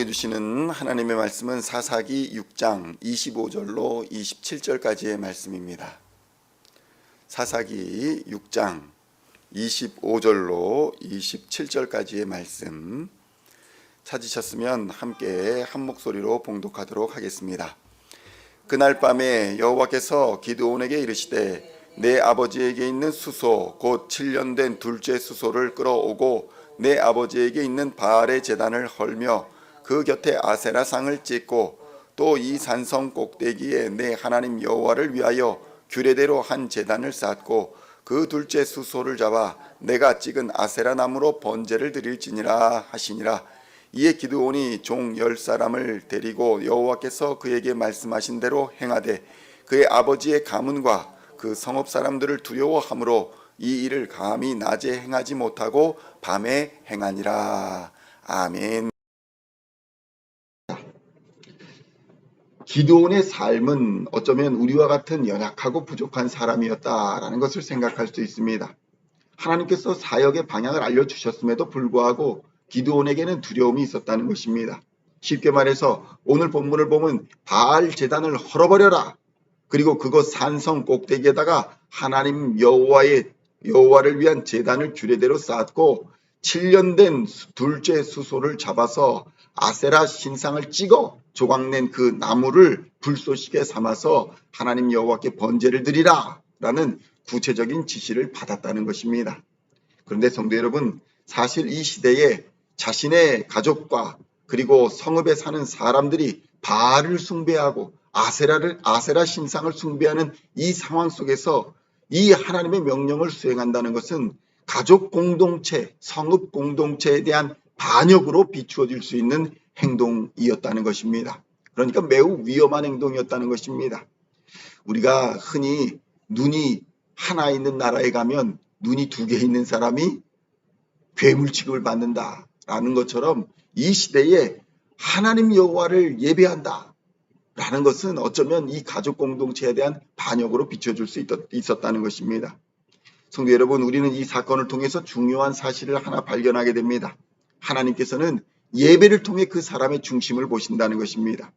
우리에게 주시는 하나님의 말씀은 사사기 6장 25절로 27절까지의 말씀입니다. 사사기 6장 25절로 27절까지의 말씀 찾으셨으면 함께 한 목소리로 봉독하도록 하겠습니다. 그날 밤에 여호와께서 기드온에게 이르시되 내 아버지에게 있는 수소 곧 7년 된 둘째 수소를 끌어오고 내 아버지에게 있는 바알의 제단을 헐며 그 곁에 아세라 상을 찍고 또 이 산성 꼭대기에 내 하나님 여호와를 위하여 규례대로 한 제단을 쌓고 그 둘째 수소를 잡아 내가 찍은 아세라 나무로 번제를 드릴지니라 하시니라. 이에 기드온이 종 10사람을 데리고 여호와께서 그에게 말씀하신 대로 행하되 그의 아버지의 가문과 그 성읍 사람들을 두려워하므로 이 일을 감히 낮에 행하지 못하고 밤에 행하니라. 아멘. 기드온의 삶은 어쩌면 우리와 같은 연약하고 부족한 사람이었다라는 것을 생각할 수 있습니다. 하나님께서 사역의 방향을 알려주셨음에도 불구하고 기드온에게는 두려움이 있었다는 것입니다. 쉽게 말해서 오늘 본문을 보면 바알 제단을 헐어버려라. 그리고 그곳 산성 꼭대기에다가 하나님 여호와를 위한 제단을 규례대로 쌓았고 7년 된 둘째 수소를 잡아서 아세라 신상을 찍어 조각낸 그 나무를 불쏘시개 삼아서 하나님 여호와께 번제를 드리라 라는 구체적인 지시를 받았다는 것입니다. 그런데 성도 여러분, 사실 이 시대에 자신의 가족과 그리고 성읍에 사는 사람들이 바알을 숭배하고 아세라 신상을 숭배하는 이 상황 속에서 이 하나님의 명령을 수행한다는 것은 가족 공동체, 성읍 공동체에 대한 반역으로 비추어질 수 있는 행동이었다는 것입니다. 그러니까 매우 위험한 행동이었다는 것입니다. 우리가 흔히 눈이 하나 있는 나라에 가면 눈이 2개 있는 사람이 괴물 취급을 받는다라는 것처럼 이 시대에 하나님 여호와를 예배한다 라는 것은 어쩌면 이 가족 공동체에 대한 반역으로 비춰줄 수 있었다는 것입니다. 성도 여러분, 우리는 이 사건을 통해서 중요한 사실을 하나 발견하게 됩니다. 하나님께서는 예배를 통해 그 사람의 중심을 보신다는 것입니다.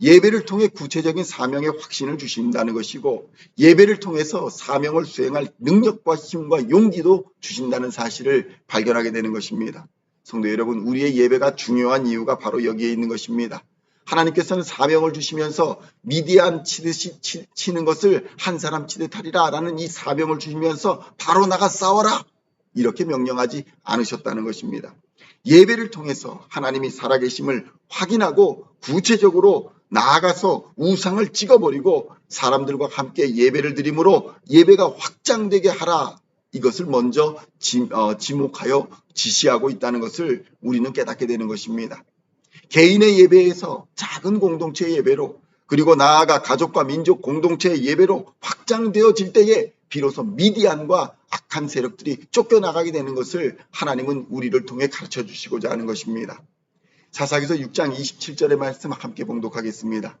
예배를 통해 구체적인 사명의 확신을 주신다는 것이고 예배를 통해서 사명을 수행할 능력과 힘과 용기도 주신다는 사실을 발견하게 되는 것입니다. 성도 여러분, 우리의 예배가 중요한 이유가 바로 여기에 있는 것입니다. 하나님께서는 사명을 주시면서 미디안 치듯이 치는 것을 한 사람 치듯 하리라 라는 이 사명을 주시면서 바로 나가 싸워라 이렇게 명령하지 않으셨다는 것입니다. 예배를 통해서 하나님이 살아계심을 확인하고 구체적으로 나아가서 우상을 찍어버리고 사람들과 함께 예배를 드림으로 예배가 확장되게 하라, 이것을 먼저 지목하여 지시하고 있다는 것을 우리는 깨닫게 되는 것입니다. 개인의 예배에서 작은 공동체의 예배로 그리고 나아가 가족과 민족 공동체의 예배로 확장되어질 때에 비로소 미디안과 악한 세력들이 쫓겨나가게 되는 것을 하나님은 우리를 통해 가르쳐 주시고자 하는 것입니다. 사사기서 6장 27절의 말씀 함께 봉독하겠습니다.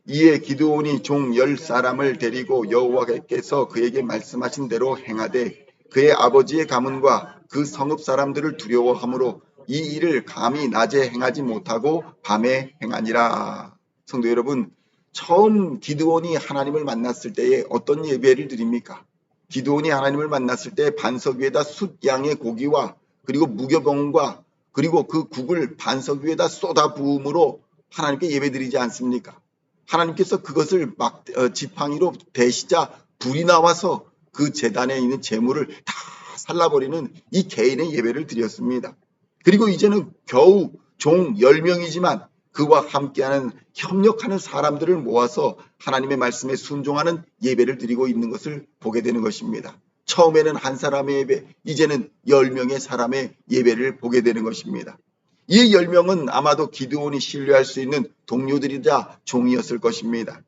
이에 기드온이 종 10사람을 데리고 여호와께서 그에게 말씀하신 대로 행하되 그의 아버지의 가문과 그 성읍 사람들을 두려워하므로 이 일을 감히 낮에 행하지 못하고 밤에 행하니라. 성도 여러분, 처음 기드온이 하나님을 만났을 때에 어떤 예배를 드립니까? 기드온이 하나님을 만났을 때 반석 위에다 숫 양의 고기와 그리고 무교병과 그리고 그 국을 반석 위에다 쏟아 부음으로 하나님께 예배드리지 않습니까? 하나님께서 그것을 지팡이로 대시자 불이 나와서 그 제단에 있는 재물을 다 살라버리는 이 개인의 예배를 드렸습니다. 그리고 이제는 겨우 종 10명이지만 그와 함께하는 협력하는 사람들을 모아서 하나님의 말씀에 순종하는 예배를 드리고 있는 것을 보게 되는 것입니다. 처음에는 한 사람의 예배, 이제는 10명의 사람의 예배를 보게 되는 것입니다. 이 10명은 아마도 기드온이 신뢰할 수 있는 동료들이자 종이었을 것입니다.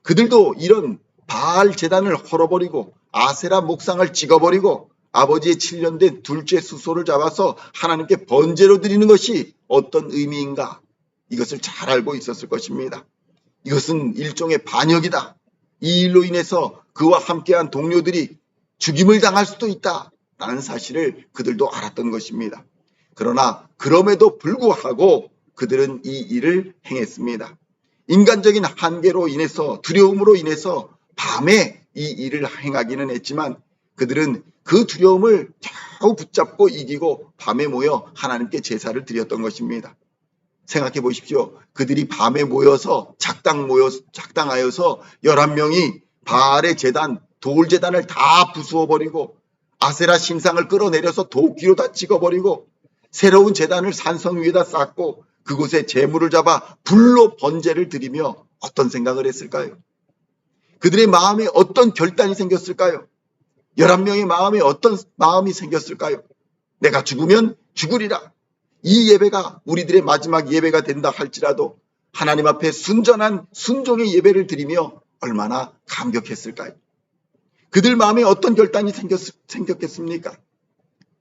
그들도 이런 바알 제단을 헐어버리고 아세라 목상을 찍어버리고 아버지의 7년 된 둘째 수소를 잡아서 하나님께 번제로 드리는 것이 어떤 의미인가, 이것을 잘 알고 있었을 것입니다. 이것은 일종의 반역이다. 이 일로 인해서 그와 함께한 동료들이 죽임을 당할 수도 있다라는 사실을 그들도 알았던 것입니다. 그러나 그럼에도 불구하고 그들은 이 일을 행했습니다. 인간적인 한계로 인해서, 두려움으로 인해서 밤에 이 일을 행하기는 했지만 그들은 그 두려움을 겨우 붙잡고 이기고 밤에 모여 하나님께 제사를 드렸던 것입니다. 생각해 보십시오. 그들이 밤에 모여서 작당하여서 11명이 바알의 제단, 돌제단을 다 부수어버리고 아세라 신상을 끌어내려서 도끼로 다 찍어버리고 새로운 제단을 산성 위에다 쌓고 그곳에 재물을 잡아 불로 번제를 드리며 어떤 생각을 했을까요? 그들의 마음에 어떤 결단이 생겼을까요? 11명의 마음에 어떤 마음이 생겼을까요? 내가 죽으면 죽으리라. 이 예배가 우리들의 마지막 예배가 된다 할지라도 하나님 앞에 순전한 순종의 예배를 드리며 얼마나 감격했을까요? 그들 마음에 어떤 결단이 생겼겠습니까?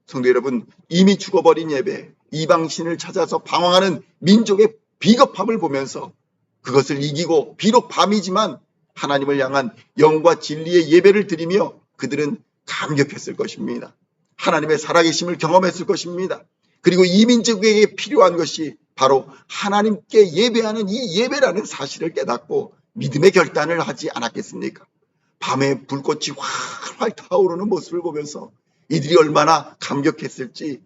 성도 여러분, 이미 죽어버린 예배, 이방신을 찾아서 방황하는 민족의 비겁함을 보면서 그것을 이기고 비록 밤이지만 하나님을 향한 영과 진리의 예배를 드리며 그들은 감격했을 것입니다. 하나님의 살아계심을 경험했을 것입니다. 그리고 이민족에게 필요한 것이 바로 하나님께 예배하는 이 예배라는 사실을 깨닫고 믿음의 결단을 하지 않았겠습니까? 밤에 불꽃이 활활 타오르는 모습을 보면서 이들이 얼마나 감격했을지.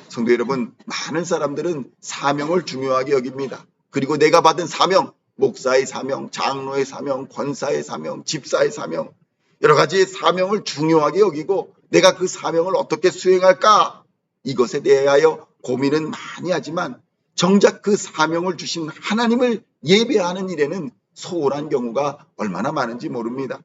성도 여러분, 많은 사람들은 사명을 중요하게 여깁니다. 그리고 내가 받은 사명, 목사의 사명, 장로의 사명, 권사의 사명, 집사의 사명, 여러 가지의 사명을 중요하게 여기고 내가 그 사명을 어떻게 수행할까? 이것에 대하여 고민은 많이 하지만 정작 그 사명을 주신 하나님을 예배하는 일에는 소홀한 경우가 얼마나 많은지 모릅니다.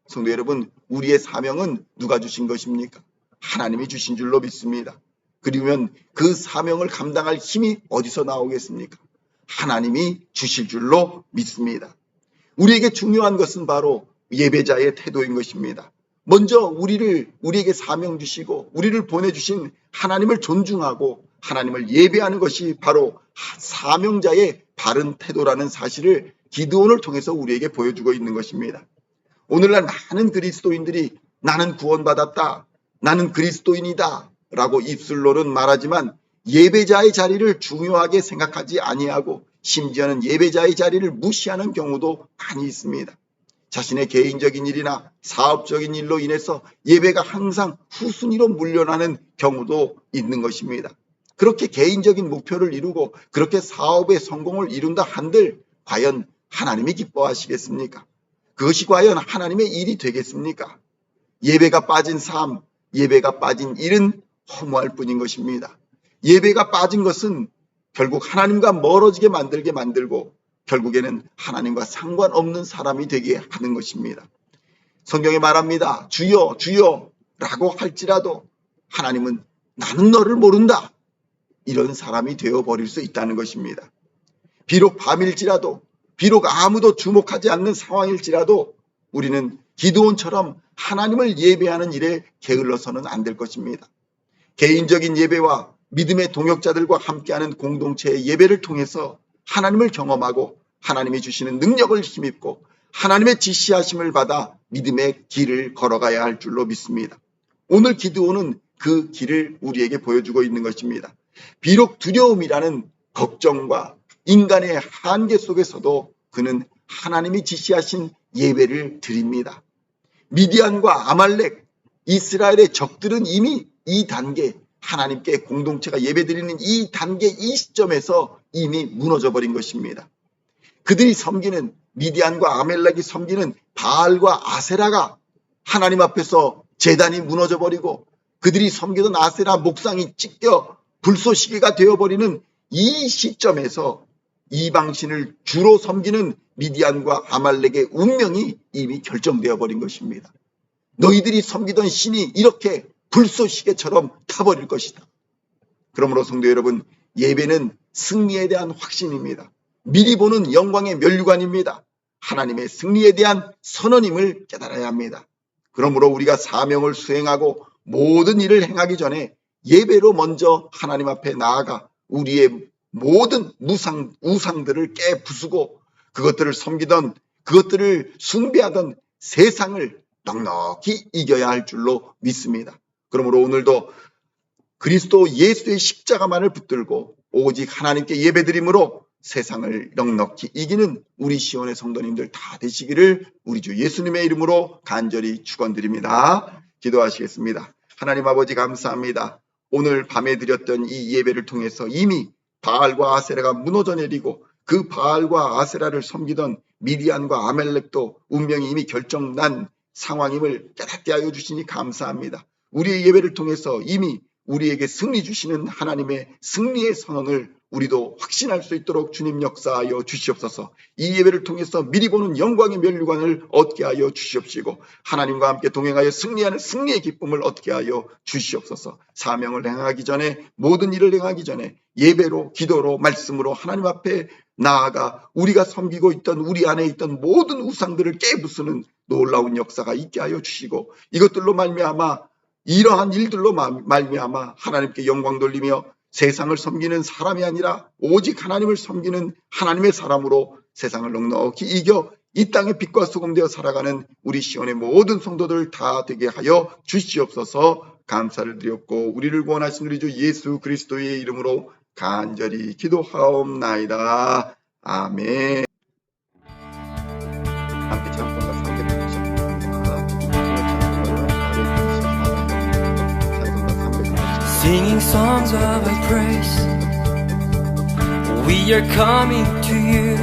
성도 여러분, 우리의 사명은 누가 주신 것입니까? 하나님이 주신 줄로 믿습니다. 그러면 그 사명을 감당할 힘이 어디서 나오겠습니까? 하나님이 주실 줄로 믿습니다. 우리에게 중요한 것은 바로 예배자의 태도인 것입니다. 먼저 우리에게 사명 주시고 우리를 보내주신 하나님을 존중하고 하나님을 예배하는 것이 바로 사명자의 바른 태도라는 사실을 기드온을 통해서 우리에게 보여주고 있는 것입니다. 오늘날 많은 그리스도인들이 나는 구원받았다, 나는 그리스도인이다 라고 입술로는 말하지만 예배자의 자리를 중요하게 생각하지 아니하고 심지어는 예배자의 자리를 무시하는 경우도 많이 있습니다. 자신의 개인적인 일이나 사업적인 일로 인해서 예배가 항상 후순위로 물러나는 경우도 있는 것입니다. 그렇게 개인적인 목표를 이루고 그렇게 사업의 성공을 이룬다 한들 과연 하나님이 기뻐하시겠습니까? 그것이 과연 하나님의 일이 되겠습니까? 예배가 빠진 삶, 예배가 빠진 일은 허무할 뿐인 것입니다. 예배가 빠진 것은 결국 하나님과 멀어지게 만들고 결국에는 하나님과 상관없는 사람이 되게 하는 것입니다. 성경에 말합니다. 주여 주여 라고 할지라도 하나님은 나는 너를 모른다. 이런 사람이 되어버릴 수 있다는 것입니다. 비록 밤일지라도 비록 아무도 주목하지 않는 상황일지라도 우리는 기드온처럼 하나님을 예배하는 일에 게을러서는 안 될 것입니다. 개인적인 예배와 믿음의 동역자들과 함께하는 공동체의 예배를 통해서 하나님을 경험하고 하나님이 주시는 능력을 힘입고 하나님의 지시하심을 받아 믿음의 길을 걸어가야 할 줄로 믿습니다. 오늘 기드온은 그 길을 우리에게 보여주고 있는 것입니다. 비록 두려움이라는 걱정과 인간의 한계 속에서도 그는 하나님이 지시하신 예배를 드립니다. 미디안과 아말렉, 이스라엘의 적들은 이미 이 단계, 하나님께 공동체가 예배드리는 이 단계, 이 시점에서 이미 무너져 버린 것입니다. 그들이 섬기는 미디안과 아말렉이 섬기는 바알과 아세라가 하나님 앞에서 제단이 무너져 버리고 그들이 섬기던 아세라 목상이 찢겨 불쏘시개가 되어버리는 이 시점에서 이방신을 주로 섬기는 미디안과 아말렉의 운명이 이미 결정되어 버린 것입니다. 너희들이 섬기던 신이 이렇게 불쏘시개처럼 타버릴 것이다. 그러므로 성도 여러분, 예배는 승리에 대한 확신입니다. 미리 보는 영광의 면류관입니다. 하나님의 승리에 대한 선언임을 깨달아야 합니다. 그러므로 우리가 사명을 수행하고 모든 일을 행하기 전에 예배로 먼저 하나님 앞에 나아가 우리의 모든 우상들을 깨부수고 그것들을 섬기던, 그것들을 숭배하던 세상을 넉넉히 이겨야 할 줄로 믿습니다. 그러므로 오늘도 그리스도 예수의 십자가만을 붙들고 오직 하나님께 예배드림으로 세상을 넉넉히 이기는 우리 시온의 성도님들 다 되시기를 우리 주 예수님의 이름으로 간절히 축원드립니다. 기도하시겠습니다. 하나님 아버지 감사합니다. 오늘 밤에 드렸던 이 예배를 통해서 이미 바알과 아세라가 무너져 내리고 그 바알과 아세라를 섬기던 미디안과 아멜렉도 운명이 이미 결정난 상황임을 깨닫게 하여 주시니 감사합니다. 우리의 예배를 통해서 이미 우리에게 승리 주시는 하나님의 승리의 선언을 우리도 확신할 수 있도록 주님 역사하여 주시옵소서. 이 예배를 통해서 미리 보는 영광의 면류관을 얻게 하여 주시옵시고 하나님과 함께 동행하여 승리하는 승리의 기쁨을 얻게 하여 주시옵소서. 사명을 행하기 전에 모든 일을 행하기 전에 예배로 기도로 말씀으로 하나님 앞에 나아가 우리가 섬기고 있던 우리 안에 있던 모든 우상들을 깨부수는 놀라운 역사가 있게 하여 주시고 이것들로 말미암아 이러한 일들로 말미암아 하나님께 영광 돌리며 세상을 섬기는 사람이 아니라 오직 하나님을 섬기는 하나님의 사람으로 세상을 넉넉히 이겨 이 땅의 빛과 소금 되어 살아가는 우리 시온의 모든 성도들 다 되게 하여 주시옵소서. 감사를 드렸고 우리를 구원하신 우리 주 예수 그리스도의 이름으로 간절히 기도하옵나이다. 아멘. 함께 찬송가 380. Singing songs of praise, we are coming to you,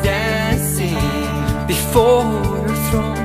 dancing before your throne.